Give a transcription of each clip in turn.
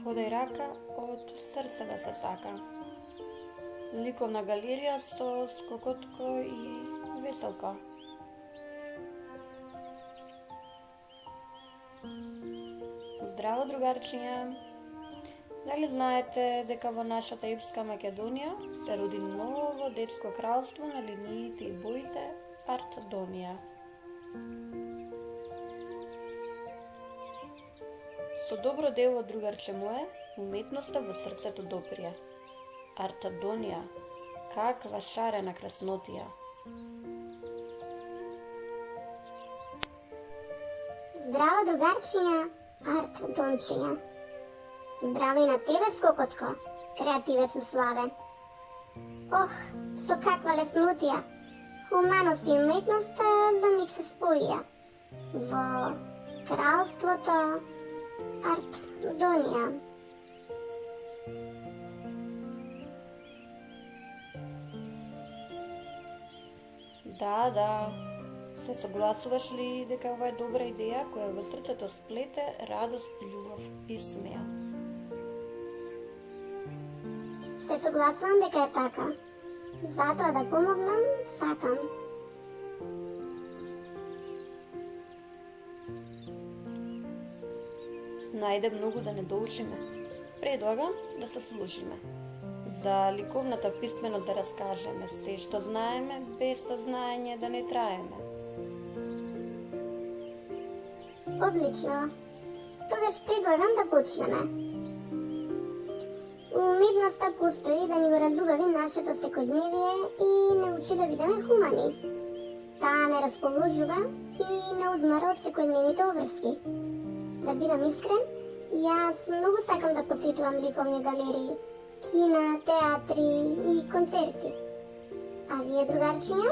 Подај рака од срце да се сака. Ликовна галерија со скокотко и веселка. Здраво, другарчиња! Дали знаете дека во нашата епска Македонија се роди ново детско кралство на линиите и боите Артдонија? Со добро дело, другарче мое, уметноста во срцето доприја. Артдонија, каква шарена краснотија! Здраво, другарчиња, Артдончиња! Здраво и на тебе, скокотко, креативец славен! Ох, со каква леснотија! Хуманост и уметност за миг се споија во кралството Артдонија. Да, се согласуваш ли дека ова е добра идеја која во срцето сплете радост, љубов и смеа? Се согласувам дека е така. Затоа да помогнам, сакам. Најде многу да не доучиме. Предлагам да се служиме. За ликовната писменост да раскажеме се што знаеме, без сознање да не траеме. Одлично. Тогаш предлагам да почнеме. Уметноста постои да ни го разубави нашето секојдневие и не учи да бидеме хумани. Таа не расположува и не одмара од секојдневните обврски. Да бидам искрен, јас многу сакам да посетувам ликовни галерии, кина, театри и концерти. А вие, другарчиња?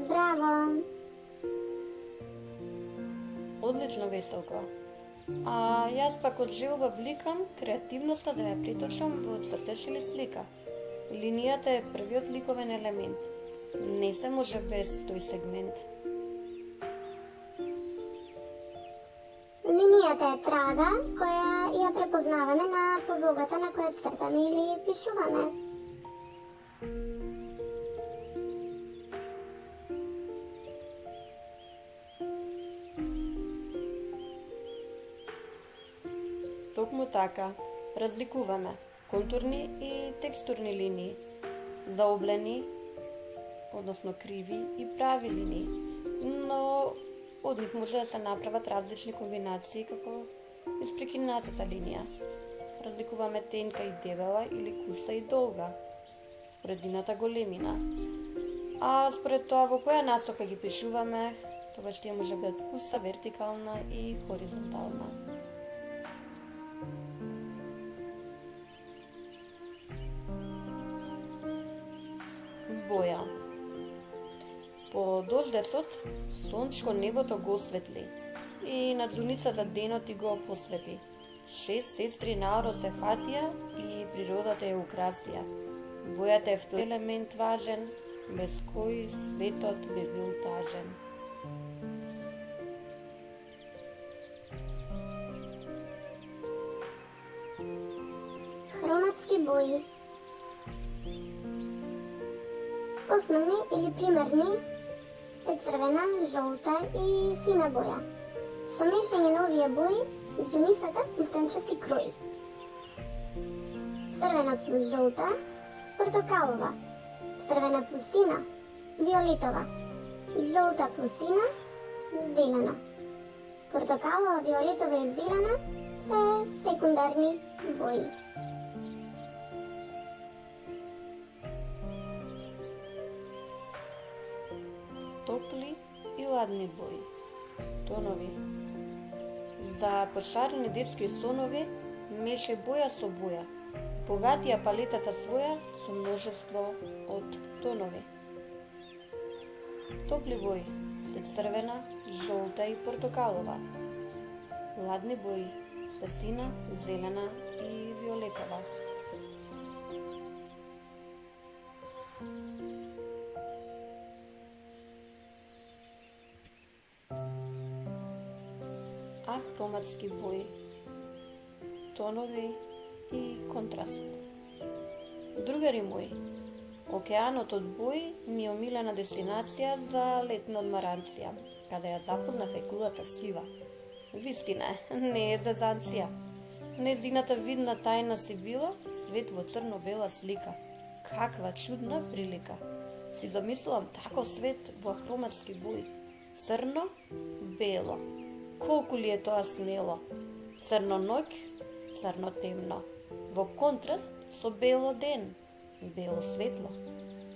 Браво! Одлично, Веселко. А јас пак од желба бликам креативноста да ја приточам во цртеж или слика. Линијата е првиот ликовен елемент. Не се може без тој сегмент. Линијата е трага која ја препознаваме на подлогата на која цртаме или пишуваме. Токму така, разликуваме контурни и текстурни линии, заоблени, односно криви и прави линии, но од нив може да се направат различни комбинации како испрекинатата линија. Разликуваме тенка и дебела или куса и долга, според нивната големина. А според тоа во која насока ги пишуваме, тогаш тие може да бидат куса, вертикална и хоризонтална. Боја. По дождецот, сончко небото го осветли и над луницата денот и го посветли. 6 сестри наоро се фатија и природата ја украсија. Бојата е втори елемент важен, без кој светот би бил тажен. Хроматски бои. Основни или примерни се црвена, жолта и сина боја. Со мешање на овие бои, зунистата фустенче се крои. Црвена плюс жолта, портокалова. Црвена плюс сина, виолетова. Жолта плюс сина, зелена. Портокалова, виолетова и зелена се секундарни бои. Топли и ладни бои. Тонови. За пошарени детски сонови мешај боја со боја. Богатија палетата своја со множество од тонови. Топли бои се црвена, жолта и портокалова. Ладни бои се сина, зелена и виолетова. на хроматски бои, тонови и контраст. Другари мои, океанот од бои ми е омилена дестинација за летна одмаранција, каде ја запознав екулата Сива. Вистина е, не е зезанција. Незината видна тајна си била свет во црно-бела слика. Каква чудна прилика. Си замислувам таков свет во хроматски бои. Црно-бело. Колку ли е тоа смело? Црно ноќ, црно темно. Во контраст со бело ден, бело светло.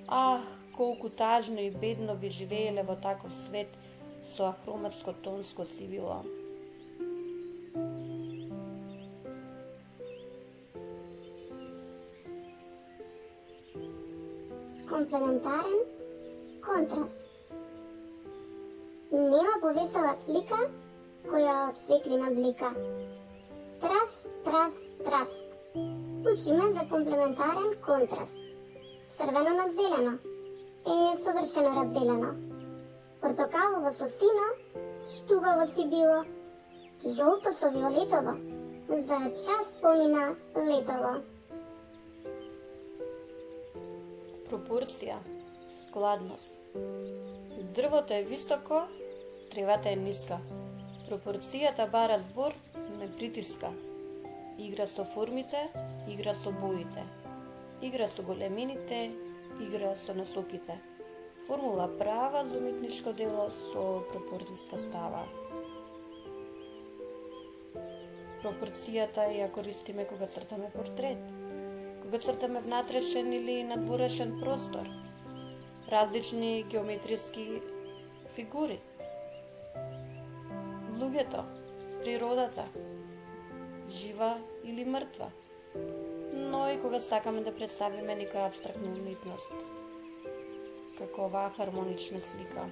Ах, колку тажно и бедно би живееле во таков свет со ахроматско тонско сивило. Комплементарен контраст. Нема повесела слика која од светлина блика. Трас, трас, трас. Учиме за комплементарен контраст. Црвено на зелено е совршено разделено. Портокалово со сино, штубаво си било. Жолто со виолетово, за час помина летово. Пропорција, складност. Дрвото е високо, тревата е ниска. Пропорцијата бара збор, не притиска. Игра со формите, игра со боите. Игра со големините, игра со насоките. Формула права за уметничко дело со пропорцијска става. Пропорцијата ја користиме кога цртаме портрет, кога цртаме внатрешен или надворешен простор, различни геометриски фигури, луѓето, природата, жива или мртва, но и кога сакаме да представиме некоја абстрактна уметност, како оваа хармонична слика.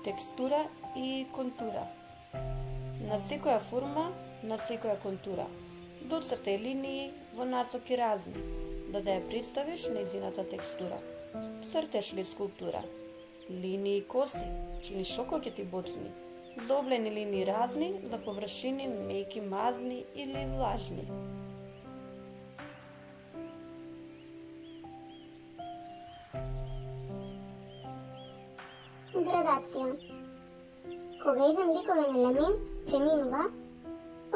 Текстура и контура. На секоја форма, на секоја контура. Доцртај линии во насоки разни, за да ја представиш нејзината текстура. Цртеш ли скулптура? Линии коси, чини шокоќети боцни. Заоблени линии разни, за површини меки, мазни или влажни. Градација. Кога еден ликовен елемент преминува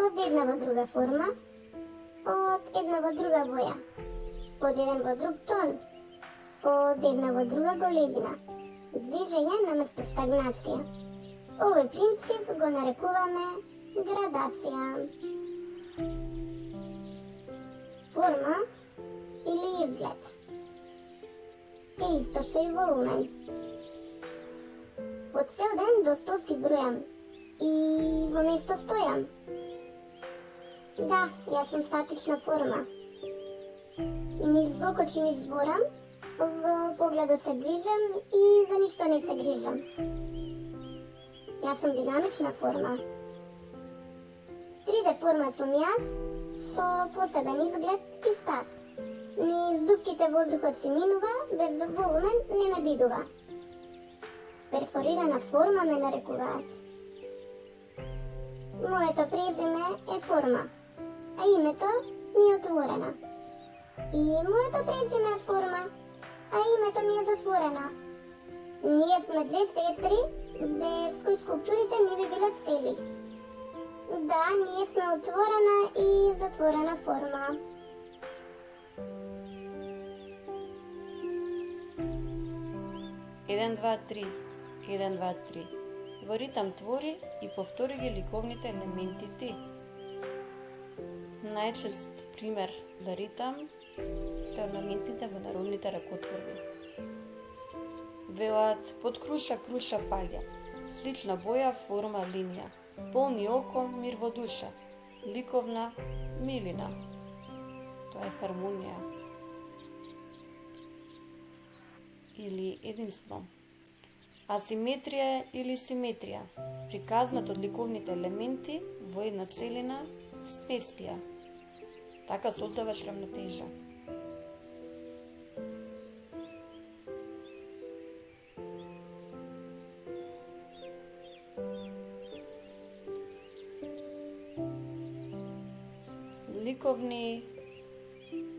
од една во друга форма, од една во друга боја, од еден во друг тон, од една во друга големина, движење наместо стагнација. Овој принцип го нарекуваме градација. Форма или изглед е исто што и волумен. По цел ден до 100 си бројам и во место стојам. Да, јас сум статична форма. Низ окочи низ зборам, во погледот се движам и за ништо не се грижам. Јас сум динамична форма. 3D форма сум јас, со посебен изглед и стас. Низ дупките воздухот си минува, без волумен не ме бидува. Перфорирана форма ме нарекуваат. Моето презиме е форма, а името ми е отворена. И моето презиме е форма, а името ми е затворено. Ние сме две сестри, без кои скулптурите не би биле цели. Да, ние сме отворена и затворена форма. Еден, два, три. 1, 2, 3. Во ритам твори и повтори ги ликовните елементи ти. Најчест пример за ритам се орнаментите во народните ракотворби. Велат под круша круша паѓа, слична боја, форма, линија, полни око, мир во душа, ликовна, милина. Тоа е хармонија. Или единство. Асиметрија или симетрија, приказнат од ликовните елементи во една целина сместија. Така создаваш рамнотежа.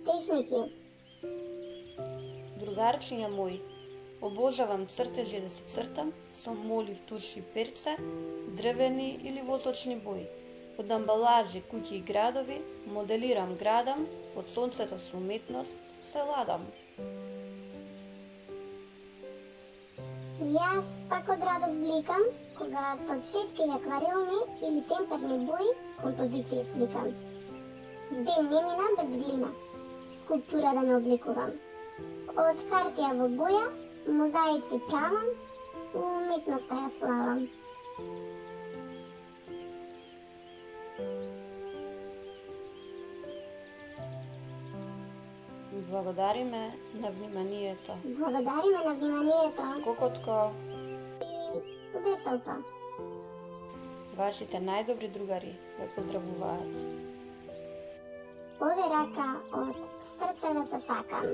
Техники. Другарчиња мој, обожавам цртежи да се цртам со молив, турши, перце, дрвени или восочни бои. Од амбалажи, куќи и градови, моделирам градам, од сонцето со уметност се ладам. Јас пак од радост бликам, кога со четки и акварелни или темперни бои композиции сликам. Ден не мина без глина, скулптура да не обликувам. Од хартија во боја, мозаици правам, уметноста ја славам. Благодариме на вниманието. Благодариме на вниманието Кокотко, и веселко. вашите најдобри другари ве поздравуваат. Поде рака од срце да се сакам.